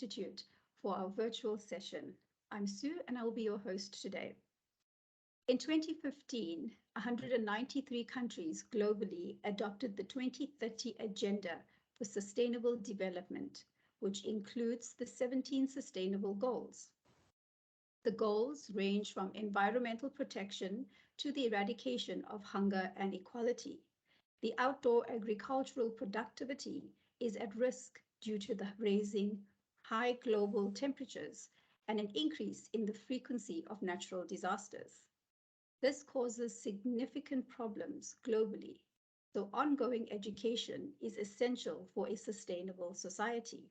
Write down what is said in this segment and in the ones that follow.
Institute for our virtual session. I'm Sue and I will be your host today. In 2015, 193 countries globally adopted the 2030 Agenda for Sustainable Development, which includes the 17 Sustainable Goals. The goals range from environmental protection to the eradication of hunger and inequality. The outdoor agricultural productivity is at risk due to the rising high global temperatures and an increase in the frequency of natural disasters. This causes significant problems globally, so ongoing education is essential for a sustainable society.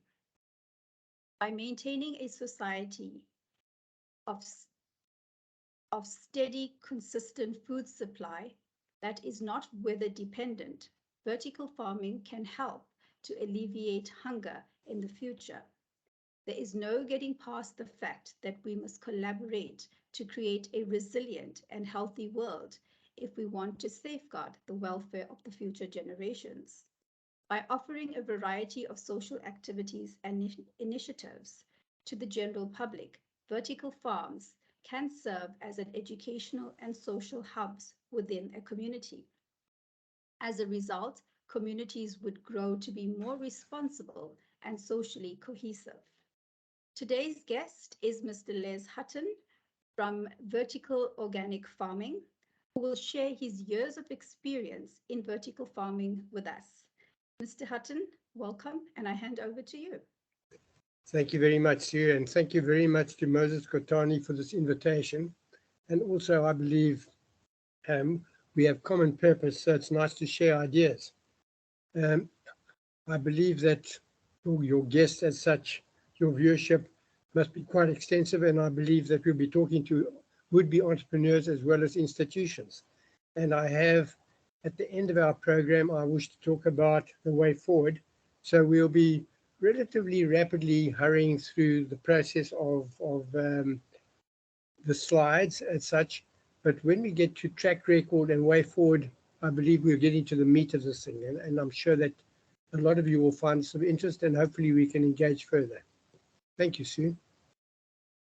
By maintaining a society of steady, consistent food supply that is not weather dependent, vertical farming can help to alleviate hunger in the future. There is no getting past the fact that we must collaborate to create a resilient and healthy world if we want to safeguard the welfare of the future generations. By offering a variety of social activities and initiatives to the general public, vertical farms can serve as an educational and social hubs within a community. As a result, communities would grow to be more responsible and socially cohesive. Today's guest is Mr. Les Hutton from Vertical Organic Farming, who will share his years of experience in vertical farming with us. Mr. Hutton, welcome, and I hand over to you. Thank you very much, Sue, and thank you very much to Moses Kotani for this invitation. And also, I believe we have common purpose, so it's nice to share ideas. I believe that your guests as such, your viewership must be quite extensive, and I believe that we'll be talking to would-be entrepreneurs as well as institutions. And I have, at the end of our program, I wish to talk about the way forward. So we'll be relatively rapidly hurrying through the process of the slides as such, but when we get to track record and way forward, I believe we're getting to the meat of this thing, and I'm sure that a lot of you will find some interest, and hopefully we can engage further. Thank you, Sue.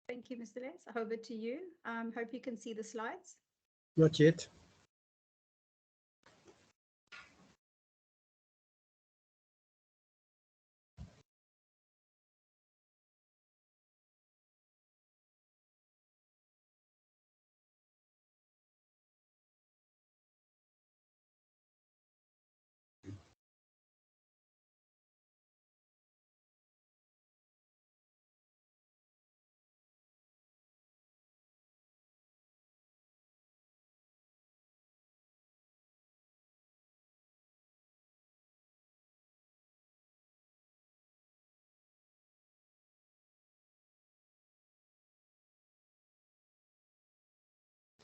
Thank you, Mr. Les. Over to you. Hope you can see the slides. Not yet.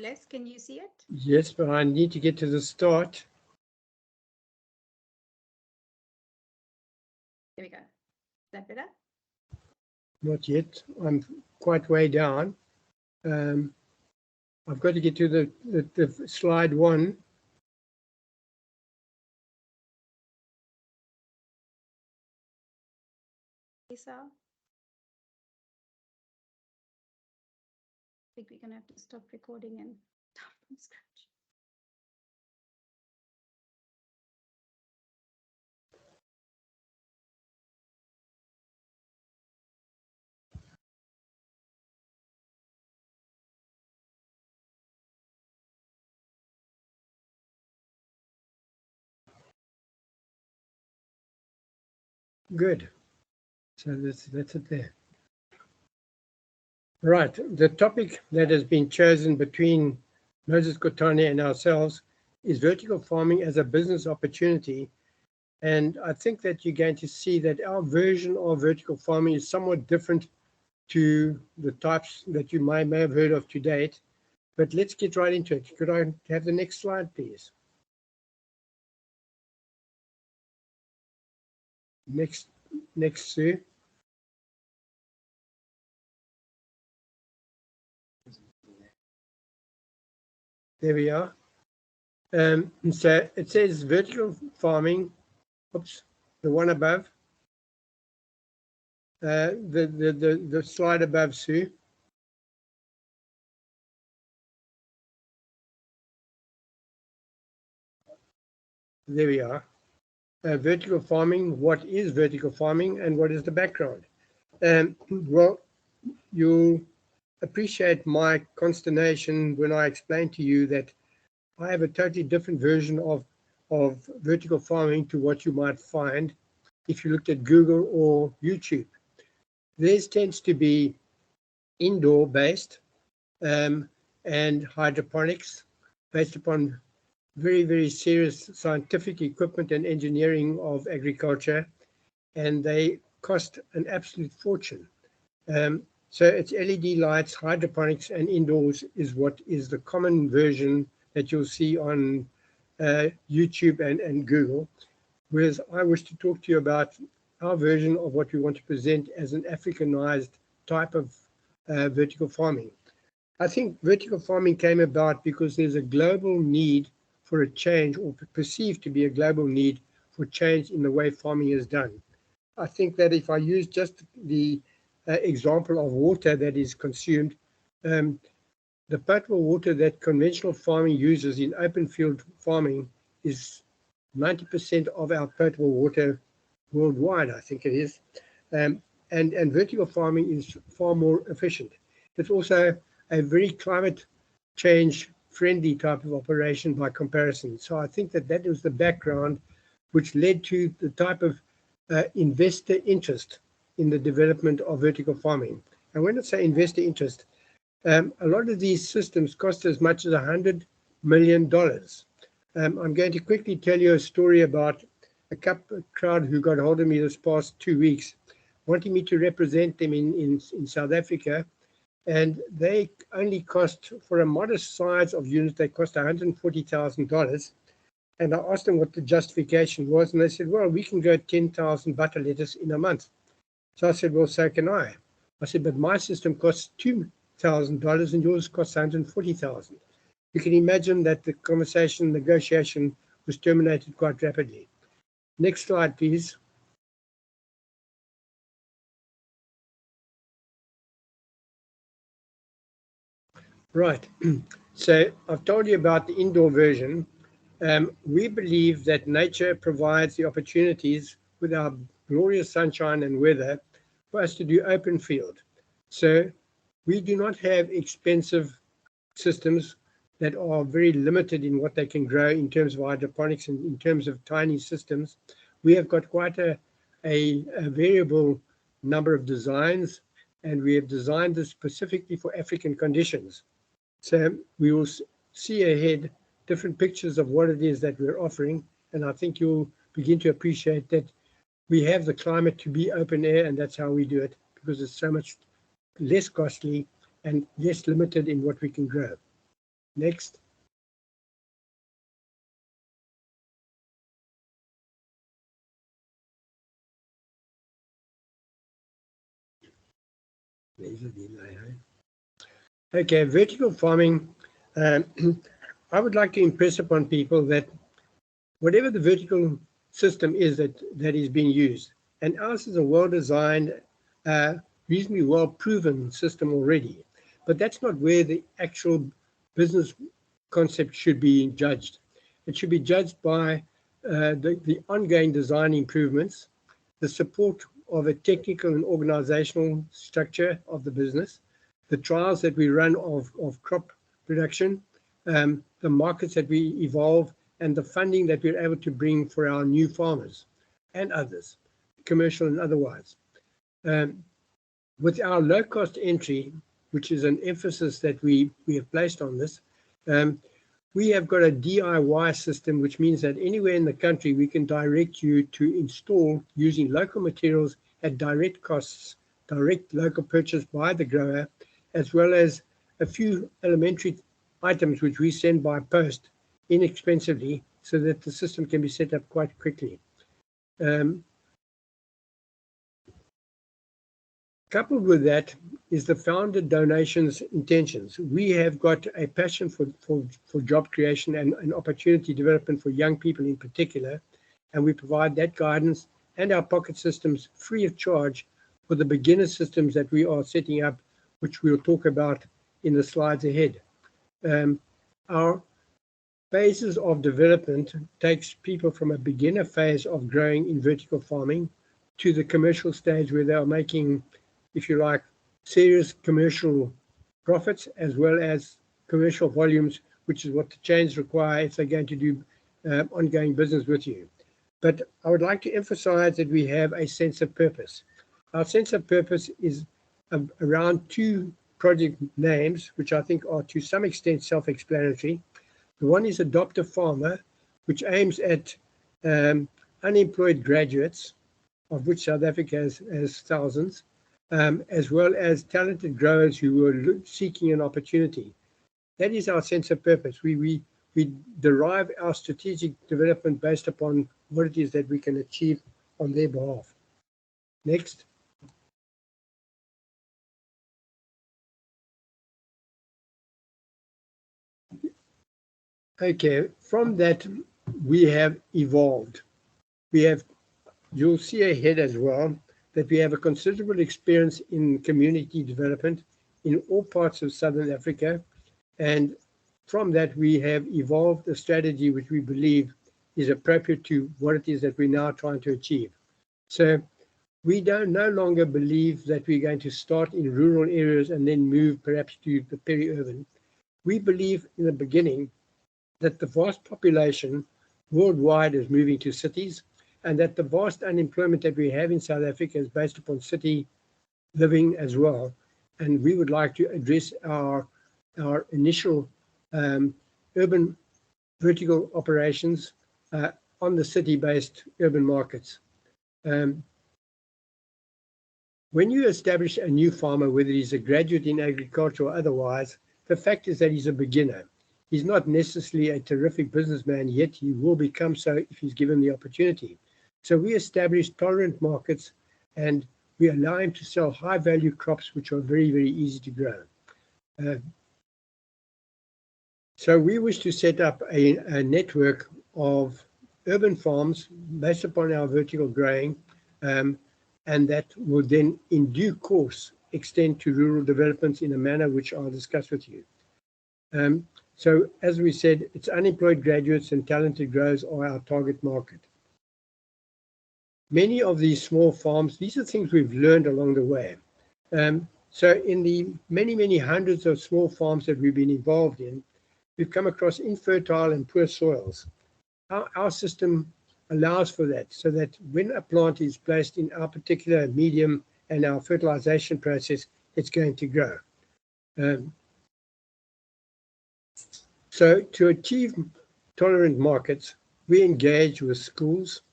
Les, can you see it? Yes, but I need to get to the start. There we go. Is that better? Not yet. I'm quite way down. I've got to get to the slide one. Lisa? I think we're going to have to stop recording and start from scratch. Good. So that's it there. Right. The topic that has been chosen between Moses Kotani and ourselves is vertical farming as a business opportunity. And I think that you're going to see that our version of vertical farming is somewhat different to the types that you may have heard of to date. But let's get right into it. Could I have the next slide, please? Next, Sue. There we are. So it says vertical farming. Oops, the one above. The slide above, Sue. There we are. Vertical farming, what is vertical farming and what is the background? Well, you'll appreciate my consternation when I explain to you that I have a totally different version of vertical farming to what you might find if you looked at Google or YouTube. Theirs tends to be indoor based and hydroponics based upon very, very serious scientific equipment and engineering of agriculture, and they cost an absolute fortune. So it's LED lights, hydroponics, and indoors is what is the common version that you'll see on YouTube and Google. Whereas I wish to talk to you about our version of what we want to present as an Africanized type of vertical farming. I think vertical farming came about because there's a global need for a change, or perceived to be a global need for change in the way farming is done. I think that if I use just the example of water that is consumed, the potable water that conventional farming uses in open field farming is 90% of our potable water worldwide, I think it is. And vertical farming is far more efficient. It's also a very climate change friendly type of operation by comparison. So I think that that was the background which led to the type of investor interest in the development of vertical farming. And when I say investor interest, a lot of these systems cost as much as $100 million. I'm going to quickly tell you a story about a crowd who got hold of me this past 2 weeks, wanting me to represent them in South Africa. And they only cost, for a modest size of unit, they cost $140,000. And I asked them what the justification was, and they said, well, we can grow 10,000 butter lettuce in a month. So I said, well, so can I. I said, but my system costs $2,000 and yours costs $140,000. You can imagine that the negotiation was terminated quite rapidly. Next slide, please. Right. So I've told you about the indoor version. We believe that nature provides the opportunities with our glorious sunshine and weather for us to do open field. So we do not have expensive systems that are very limited in what they can grow in terms of hydroponics and in terms of tiny systems. We have got quite a variable number of designs, and we have designed this specifically for African conditions. So we will see ahead different pictures of what it is that we're offering, and I think you'll begin to appreciate that we have the climate to be open air, and that's how we do it, because it's so much less costly and less limited in what we can grow. Next. Okay, vertical farming. I would like to impress upon people that whatever the vertical system is that is being used, and ours is a well-designed, reasonably well-proven system already, but that's not where the actual business concept should be judged. It should be judged by the ongoing design improvements, the support of a technical and organizational structure of the business, the trials that we run of crop production, the markets that we evolve, and the funding that we're able to bring for our new farmers and others, commercial and otherwise. With our low-cost entry, which is an emphasis that we have placed on this, we have got a DIY system, which means that anywhere in the country we can direct you to install using local materials at direct costs, direct local purchase by the grower, as well as a few elementary items which we send by post inexpensively so that the system can be set up quite quickly. Coupled with that is the founder donations intentions. We have got a passion for job creation and opportunity development for young people in particular, and we provide that guidance and our pocket systems free of charge for the beginner systems that we are setting up, which we'll talk about in the slides ahead. Our phases of development takes people from a beginner phase of growing in vertical farming to the commercial stage where they are making, if you like, serious commercial profits as well as commercial volumes, which is what the chains require if they're going to do ongoing business with you. But I would like to emphasize that we have a sense of purpose. Our sense of purpose is around two project names, which I think are to some extent self-explanatory. The one is Adopt a Farmer, which aims at unemployed graduates, of which South Africa has thousands, as well as talented growers who are seeking an opportunity. That is our sense of purpose. We derive our strategic development based upon what it is that we can achieve on their behalf. Next. Okay, from that we have evolved. You'll see ahead as well that we have a considerable experience in community development in all parts of Southern Africa. And from that, we have evolved a strategy which we believe is appropriate to what it is that we're now trying to achieve. So we no longer believe that we're going to start in rural areas and then move perhaps to the peri-urban. We believe in the beginning that the vast population worldwide is moving to cities, and that the vast unemployment that we have in South Africa is based upon city living as well. And we would like to address our initial urban vertical operations on the city-based urban markets. When you establish a new farmer, whether he's a graduate in agriculture or otherwise, the fact is that he's a beginner. He's not necessarily a terrific businessman, yet he will become so if he's given the opportunity. So we establish tolerant markets and we allow him to sell high-value crops which are very, very easy to grow. So we wish to set up a network of urban farms based upon our vertical growing, and that will then in due course extend to rural developments in a manner which I'll discuss with you. So as we said, it's unemployed graduates and talented growers are our target market. Many of these small farms, these are things we've learned along the way. So in the many, many hundreds of small farms that we've been involved in, we've come across infertile and poor soils. Our system allows for that, so that when a plant is placed in our particular medium and our fertilization process, it's going to grow. So to achieve tolerant markets, we engage with schools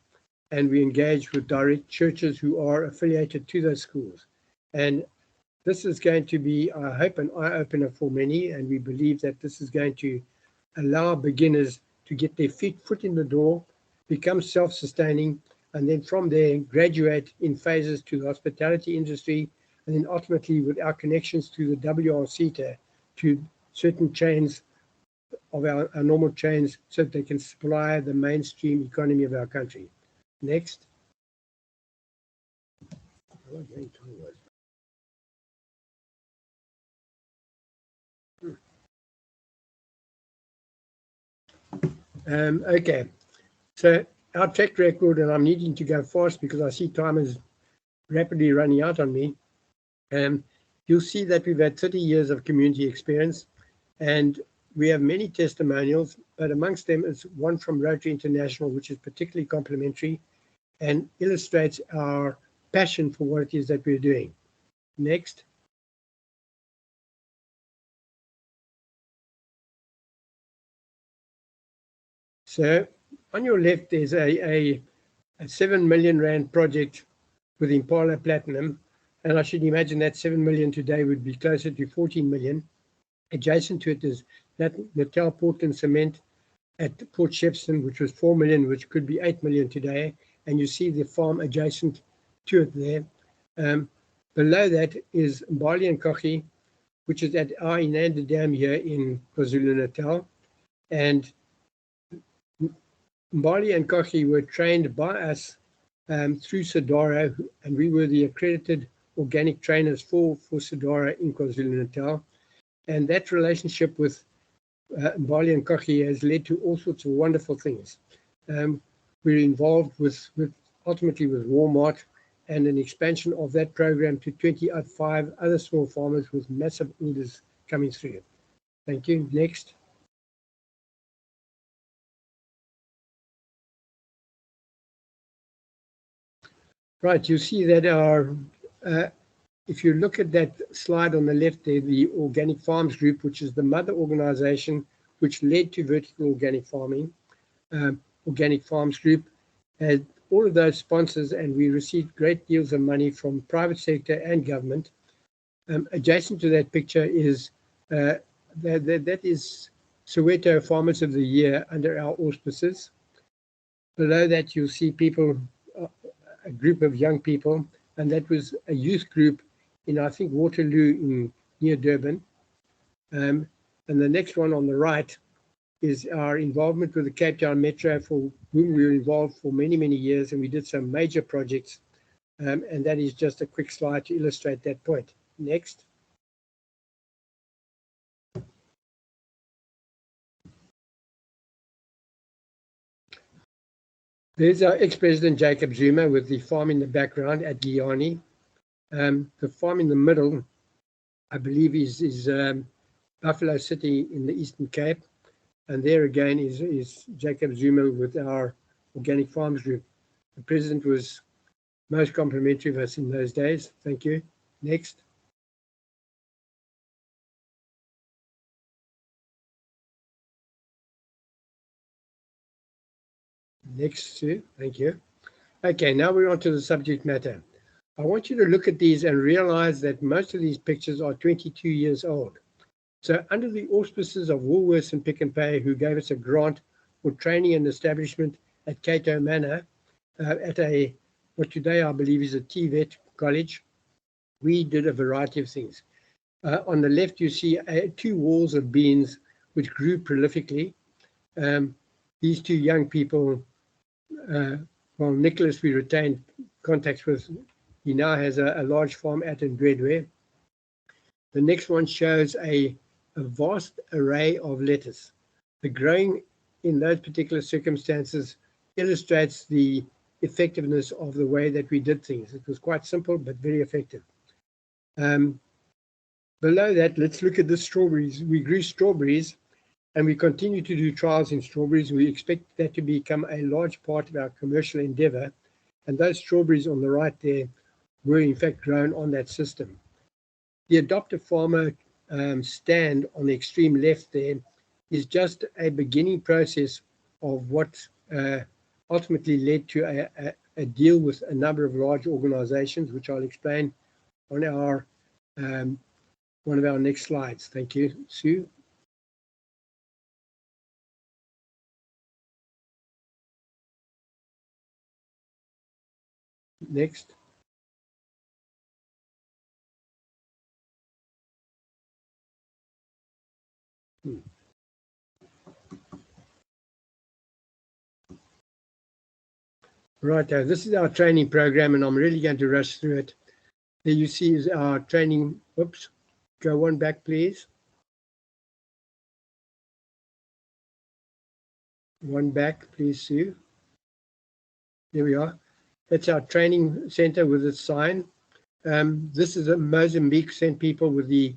and we engage with direct churches who are affiliated to those schools. And this is going to be, I hope, an eye-opener for many, and we believe that this is going to allow beginners to get their foot in the door, become self-sustaining, and then from there graduate in phases to the hospitality industry, and then ultimately with our connections to the WRC to certain chains of our normal chains so that they can supply the mainstream economy of our country. Next. Okay, so our track record, and I'm needing to go fast because I see time is rapidly running out on me. You'll see that we've had 30 years of community experience, and we have many testimonials, but amongst them is one from Rotary International, which is particularly complimentary and illustrates our passion for what it is that we're doing. Next. So on your left, there's a 7 million rand project with Impala Platinum, and I should imagine that 7 million today would be closer to 14 million. Adjacent to it is Natal Portland Cement at Port Shepstone, which was 4 million, which could be 8 million today. And you see the farm adjacent to it there. Below that is Mbali and Kochi, which is at our Inanda Dam here in KwaZulu-Natal. And Mbali and Kochi were trained by us through Sadara, and we were the accredited organic trainers for Sedora in KwaZulu-Natal. And that relationship with Mbali and Kochi has led to all sorts of wonderful things. We're involved with ultimately with Walmart and an expansion of that program to 25 other small farmers with massive orders coming through. Thank you. Next. Right, you see that if you look at that slide on the left there, the Organic Farms Group, which is the mother organization which led to vertical organic farming, Organic Farms Group, had all of those sponsors, and we received great deals of money from private sector and government. Adjacent to that picture is that is Soweto Farmers of the Year under our auspices. Below that, you'll see people, a group of young people, and that was a youth group in, I think, Waterloo near Durban. And the next one on the right is our involvement with the Cape Town Metro, for whom we were involved for many, many years, and we did some major projects. And that is just a quick slide to illustrate that point. Next. There's our ex-president Jacob Zuma with the farm in the background at Giyani. The farm in the middle, I believe, is Buffalo City in the Eastern Cape. And there again is Jacob Zuma with our Organic Farms Group. The president was most complimentary of us in those days. Thank you. Next. Next, Sue. Thank you. Okay, now we're on to the subject matter. I want you to look at these and realize that most of these pictures are 22 years old. So under the auspices of Woolworths and Pick n Pay, who gave us a grant for training and establishment at Cato Manor, at what today I believe is a TVET college, we did a variety of things. On the left, you see 2 walls of beans which grew prolifically. These 2 young people, well, Nicholas, we retained contacts with. He now has a large farm at Ndwedwe. The next one shows a vast array of lettuce. The growing in those particular circumstances illustrates the effectiveness of the way that we did things. It was quite simple, but very effective. Below that, let's look at the strawberries. We grew strawberries, and we continue to do trials in strawberries. We expect that to become a large part of our commercial endeavor. And those strawberries on the right there were in fact grown on that system. The adoptive farmer stand on the extreme left there is just a beginning process of what ultimately led to a deal with a number of large organizations, which I'll explain on our one of our next slides. Thank you, Sue. Next. Right, this is our training program, and I'm really going to rush through it. There you see is our training. Oops, go one back, please. One back, please, Sue. There we are. That's our training center with its sign. This is a Mozambique sent people with the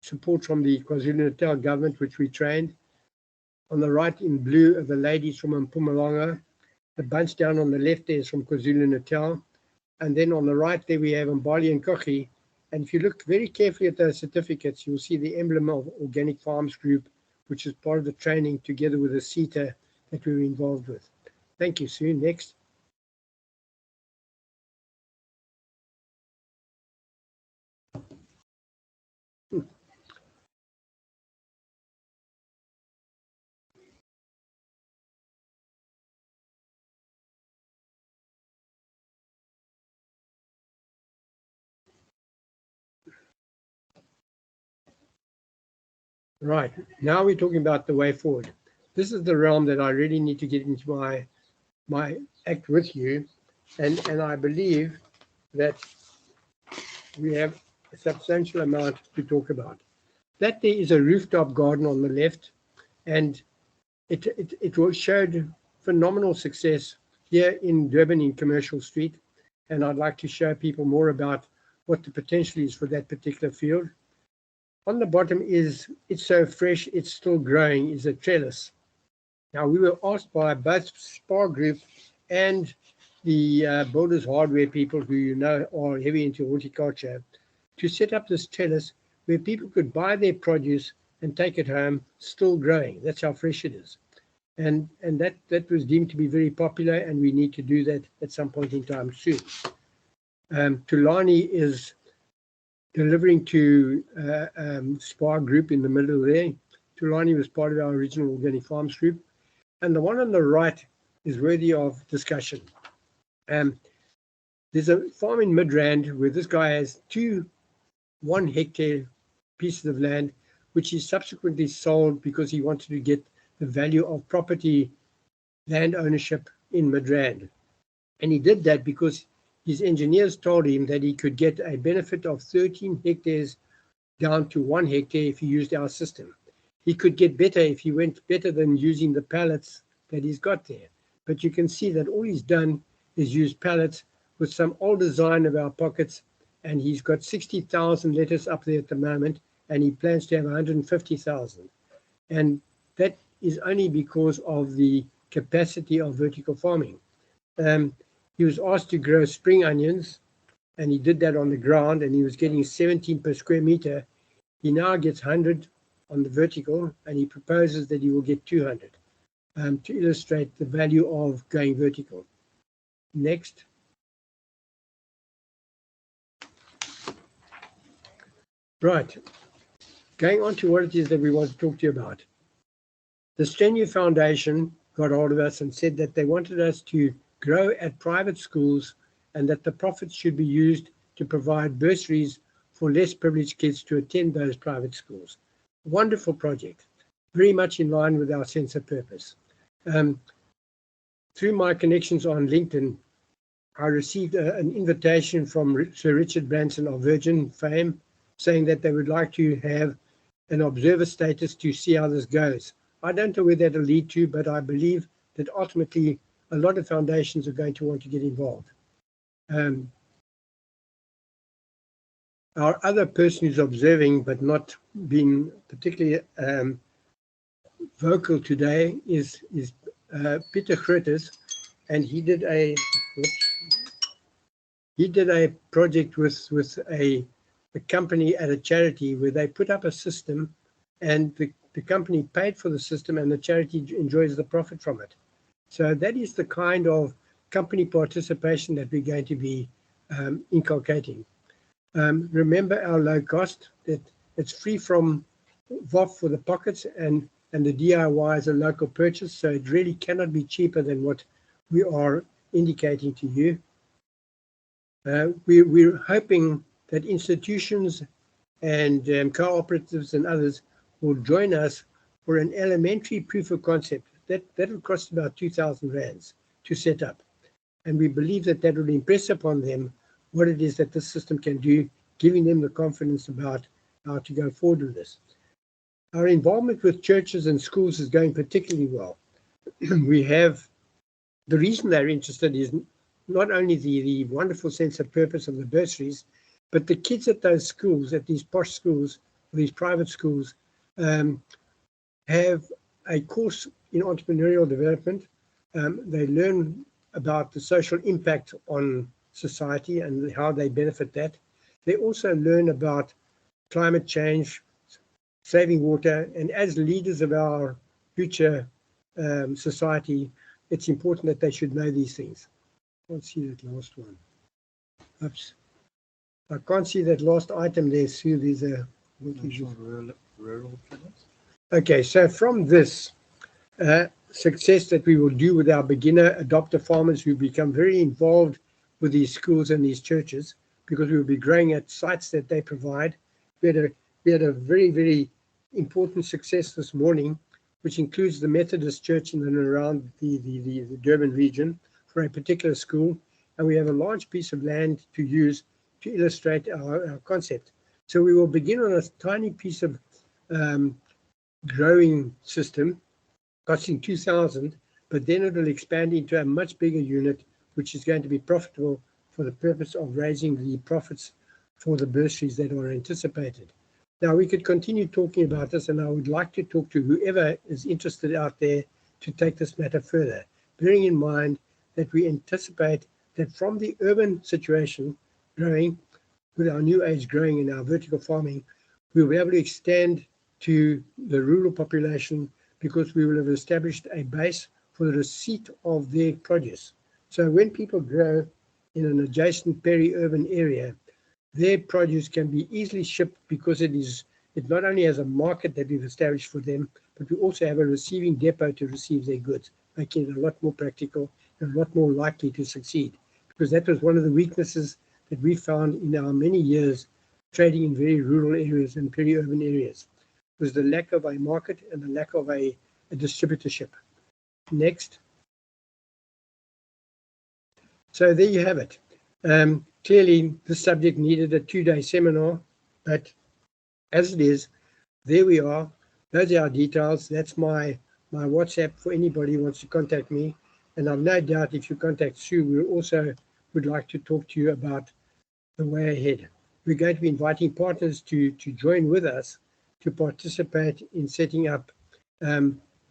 support from the KwaZulu-Natal government, which we trained. On the right in blue are the ladies from Mpumalanga. The bunch down on the left there is from KwaZulu-Natal. And then on the right there we have Mbali and Kochi. And if you look very carefully at those certificates, you'll see the emblem of Organic Farms Group, which is part of the training together with the CETA that we were involved with. Thank you, Sue. Next. Right, now we're talking about the way forward. This is the realm that I really need to get into my act with you. And I believe that we have a substantial amount to talk about. That there is a rooftop garden on the left, and it showed phenomenal success here in Durban in Commercial Street, and I'd like to show people more about what the potential is for that particular field. On the bottom is, it's so fresh, it's still growing, is a trellis. Now, we were asked by both SPAR Group and the Builders Hardware people, who you know are heavy into horticulture, to set up this trellis where people could buy their produce and take it home still growing. That's how fresh it is. And that was deemed to be very popular, and we need to do that at some point in time soon. Tulani is delivering to SPAR Group in the middle there. Tulani was part of our original Organic Farms group. And the one on the right is worthy of discussion. There's a farm in Midrand where this guy has 2 1-hectare pieces of land, which he subsequently sold because he wanted to get the value of property land ownership in Midrand. And he did that because his engineers told him that he could get a benefit of 13 hectares down to 1 hectare if he used our system. He could get better if he went better than using the pallets that he's got there. But you can see that all he's done is use pallets with some old design of our pockets, and he's got 60,000 lettuce up there at the moment, and he plans to have 150,000. And that is only because of the capacity of vertical farming. He was asked to grow spring onions, and he did that on the ground, and he was getting 17 per square meter. He now gets 100 on the vertical, and he proposes that he will get 200 to illustrate the value of going vertical. Next. Right. Going on to what it is that we want to talk to you about. The Strenu Foundation got hold of us and said that they wanted us to grow at private schools and that the profits should be used to provide bursaries for less privileged kids to attend those private schools. Wonderful project, very much in line with our sense of purpose. Through my connections on LinkedIn, I received an invitation from Sir Richard Branson of Virgin fame, saying that they would like to have an observer status to see how this goes. I don't know where that'll lead to, but I believe that ultimately a lot of foundations are going to want to get involved. Our other person who's observing but not being particularly vocal today is Peter Grootes, and he did a project with a company at a charity where they put up a system, and the company paid for the system and the charity enjoys the profit from it. So that is the kind of company participation that we're going to be inculcating. Remember our low cost, that it's free from VOF for the pockets, and the DIY is a local purchase, so it really cannot be cheaper than what we are indicating to you. We're hoping that institutions and cooperatives and others will join us for an elementary proof of concept. That will cost about 2,000 rands to set up. And we believe that that will impress upon them what it is that this system can do, giving them the confidence about how to go forward with this. Our involvement with churches and schools is going particularly well. We have, the reason they're interested is not only the wonderful sense of purpose of the bursaries, but the kids at those schools, at these posh schools, these private schools, have a course in entrepreneurial development. They learn about the social impact on society and how they benefit that. They also learn about climate change, saving water, and as leaders of our future society, it's important that they should know these things. I can't see that last one. Oops. I can't see that last item there, Sue. There's a rural pillars. Okay, so from this success that we will do with our beginner adopter farmers who become very involved with these schools and these churches, because we will be growing at sites that they provide. We had a very, very important success this morning, which includes the Methodist Church in and around the Durban region for a particular school. and we have a large piece of land to use to illustrate our concept. So we will begin on a tiny piece of growing system costing 2,000, but then it will expand into a much bigger unit, which is going to be profitable for the purpose of raising the profits for the bursaries that are anticipated. Now, we could continue talking about this, and I would like to talk to whoever is interested out there to take this matter further, bearing in mind that we anticipate that from the urban situation growing, with our new age growing in our vertical farming, we'll be able to extend to the rural population because we will have established a base for the receipt of their produce. So when people grow in an adjacent peri-urban area, their produce can be easily shipped because it not only has a market that we've established for them, but we also have a receiving depot to receive their goods, making it a lot more practical and a lot more likely to succeed. Because that was one of the weaknesses that we found in our many years trading in very rural areas and peri-urban areas, was the lack of a market and the lack of a distributorship. Next. So there you have it. Clearly, this subject needed a 2-day seminar, but as it is, there we are. Those are our details. That's my WhatsApp for anybody who wants to contact me. And I've no doubt if you contact Sue, we also would like to talk to you about the way ahead. We're going to be inviting partners to join with us to participate in setting up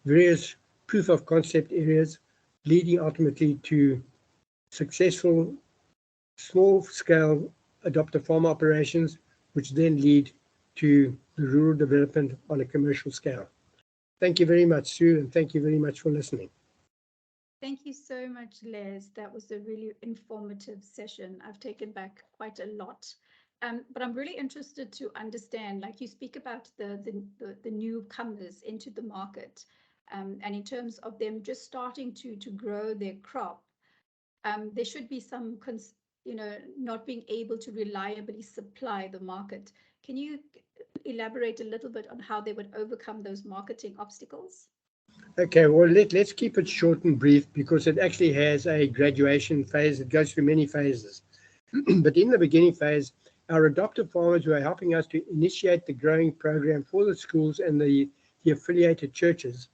various proof of concept areas, leading ultimately to successful small-scale adoptive farm operations, which then lead to the rural development on a commercial scale. Thank you very much, Sue, and thank you very much for listening. Thank you so much, Les. That was a really informative session. I've taken back quite a lot. But I'm really interested to understand, like you speak about the newcomers into the market, and in terms of them just starting to grow their crop, there should be some, not being able to reliably supply the market. Can you elaborate a little bit on how they would overcome those marketing obstacles? Okay, well, let's keep it short and brief because it actually has a graduation phase. It goes through many phases. But in the beginning phase, our adoptive farmers who are helping us to initiate the growing program for the schools and the affiliated churches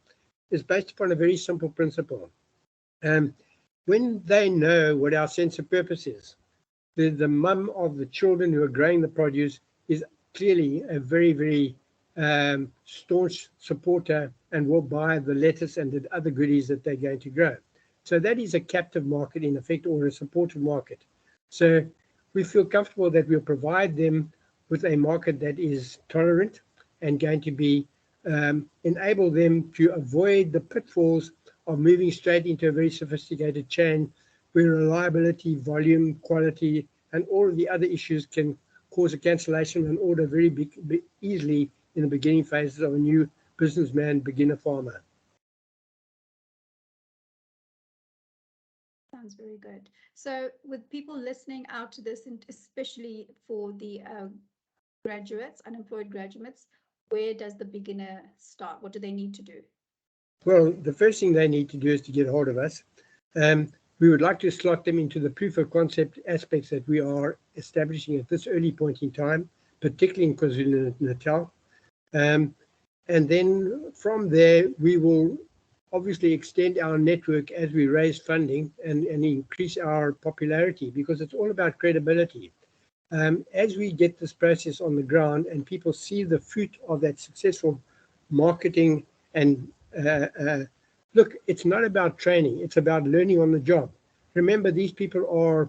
is based upon a very simple principle. When they know what our sense of purpose is, the mum of the children who are growing the produce is clearly a very, very staunch supporter and will buy the lettuce and the other goodies that they're going to grow. So that is a captive market in effect, or a supportive market. So we feel comfortable that we'll provide them with a market that is tolerant and going to be enable them to avoid the pitfalls of moving straight into a very sophisticated chain where reliability, volume, quality, and all of the other issues can cause a cancellation of an order very easily in the beginning phases of a new businessman, beginner farmer. Sounds very good. So with people listening out to this, and especially for the graduates, unemployed graduates, where does the beginner start? What do they need to do? Well, the first thing they need to do is to get hold of us. We would like to slot them into the proof of concept aspects that we are establishing at this early point in time, particularly in KwaZulu-Natal. And then from there, we will obviously extend our network as we raise funding and increase our popularity, because it's all about credibility. As we get this process on the ground and people see the fruit of that successful marketing and look, it's not about training, it's about learning on the job. Remember, these people are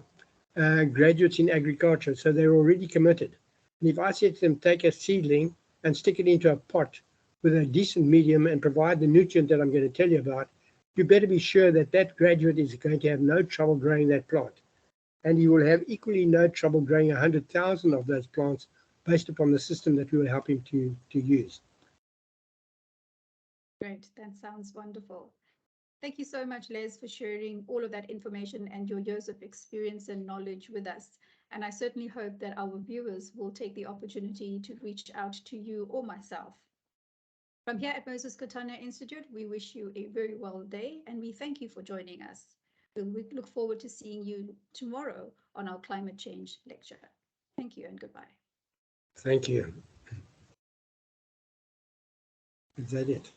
graduates in agriculture, so they're already committed. And if I said to them, take a seedling and stick it into a pot with a decent medium and provide the nutrient that I'm going to tell you about, you better be sure that that graduate is going to have no trouble growing that plant. And you will have equally no trouble growing 100,000 of those plants based upon the system that we will help him to use. Great, that sounds wonderful. Thank you so much, Les, for sharing all of that information and your years of experience and knowledge with us. And I certainly hope that our viewers will take the opportunity to reach out to you or myself. From here at Moses Kotane Institute, we wish you a very well day, and we thank you for joining us. We look forward to seeing you tomorrow on our climate change lecture. Thank you and goodbye. Thank you. Is that it?